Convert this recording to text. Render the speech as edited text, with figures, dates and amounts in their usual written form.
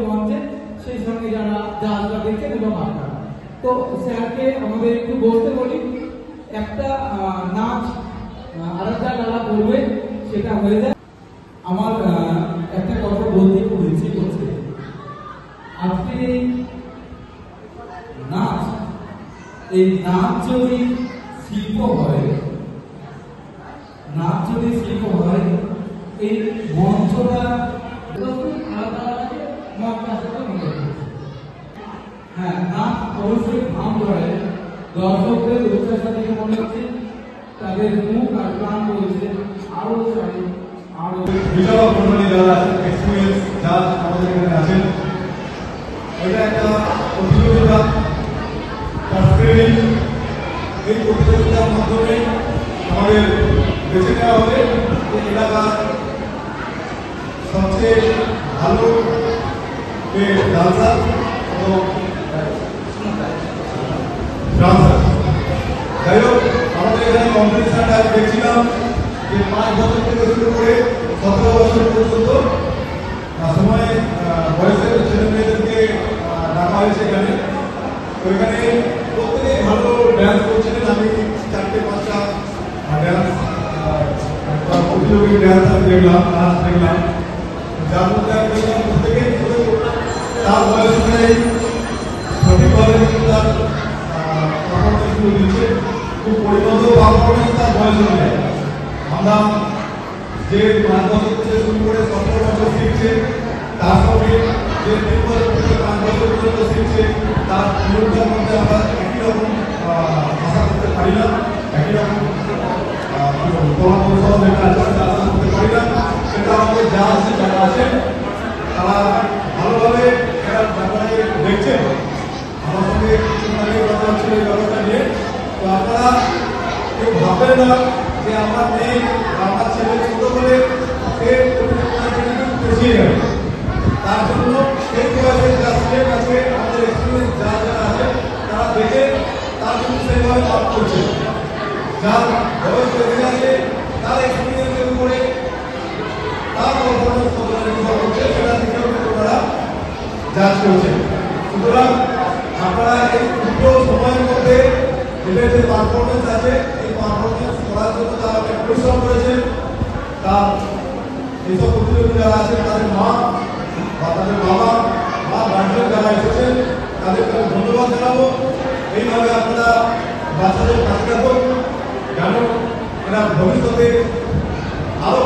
মঞ্চে, সেই সঙ্গে যারা জাজরা দেখছেন এবং আপনারা। তো স্যারকে আমাদের একটু বলতে বলি, একটা নাচ আরেকটা যারা করবে সেটা হয়ে যায়। আমার একটা কথা বলতে খুব ইচ্ছে করছে, আজকে এই নাচ যদি শিল্প হয়, এই মঞ্চটা আলাদা হ্যাঁ, নাচ অবশ্যই ভাব ধরে, দর্শকদের উচ্চাসা থেকে মনে হচ্ছে তাদের মুখ আর প্রাণ বলছে আরো আরো বিচারক মন্ডলী যারা এক্সপিরিয়েন্স জাজ আমাদের এখানে আছেন। এটা একটা প্রতিযোগিতা, এই প্রতিযোগিতার মাধ্যমে আমাদের বেছে নেওয়া হবে যে এলাকার সবচেয়ে ভালো ডান্সার এবং ডান্সার। যাই হোক, আমাদের এখানে কম্পিটিশনটা দেখছিলাম যে 5 বছর থেকে শুরু করে 17 বছর পর্যন্ত সময় বয়সের ছেলে মেয়েদেরকে ডাকা হয়েছে এখানে। তো এখানে প্রত্যেকেই ভালো ড্যান্স করছিলেন। আমি 4-5টা ড্যান্স প্রতিযোগী ড্যান্স দেখলাম, নাচ দেখলাম, যার মধ্যে আমি দেখলাম প্রত্যেকেই তার বয়স অনুযায়ী সঠিকভাবে তার পারফরমেন্সগুলো দিচ্ছে। খুব পরিবর্তন পারফরমেন্স তার বয়স অনুযায়ী। আমরা যে 5 বছর থেকে শুরু করে 17 বছর শিখছে, তার সঙ্গে যে 3 বছর থেকে 5 বছর পর্যন্ত শিখছে, তার নিয়োগটার মধ্যে আমরা একই রকম আশা করতে পারি না, একই রকম পরামর্শ যেটা আছে সেটা আশা করতে পারি না। সেটা আমাদের যা আছে, যারা আছেন তারা ভালোভাবে এরা ব্যাপারটাকে দেখছেন। আমার সঙ্গে কথা হচ্ছিল এই ব্যাপারটা নিয়ে। তো আপনারা কেউ ভাববেন না যে আমার মেয়ে আমার ছেলে ছোট বলে সে পিছিয়ে যাবে। তার জন্য সেই বয়সে যা স্টেপ আছে, আমাদের এক্সপিরিয়েন্স যারা আছে তারা দেখে তার জন্য সেইভাবে কাজ করছে। যার বয়স বেড়ে গেছে তার এক্সপিরিয়েন্সের উপরে তার পারফরমেন্স নির্ভর করছে, সেটা দেখেও তারা জাজ করছে। সুতরাং আপনারা এই দুটো সময়ের মধ্যে এদের যে পারফরমেন্স আছে, এই পারফরমেন্স করার জন্য তারা অনেক পরিশ্রম করেছে। তার এইসব প্রতিযোগী যারা আছেন তাদের মা বা তাদের বাবা বা গার্জিয়ান যারা এসেছেন তাদেরকে ধন্যবাদ জানাবো। এইভাবে আপনারা বাচ্চাদের কাছে রাখুন, যেন এরা ভবিষ্যতে আরো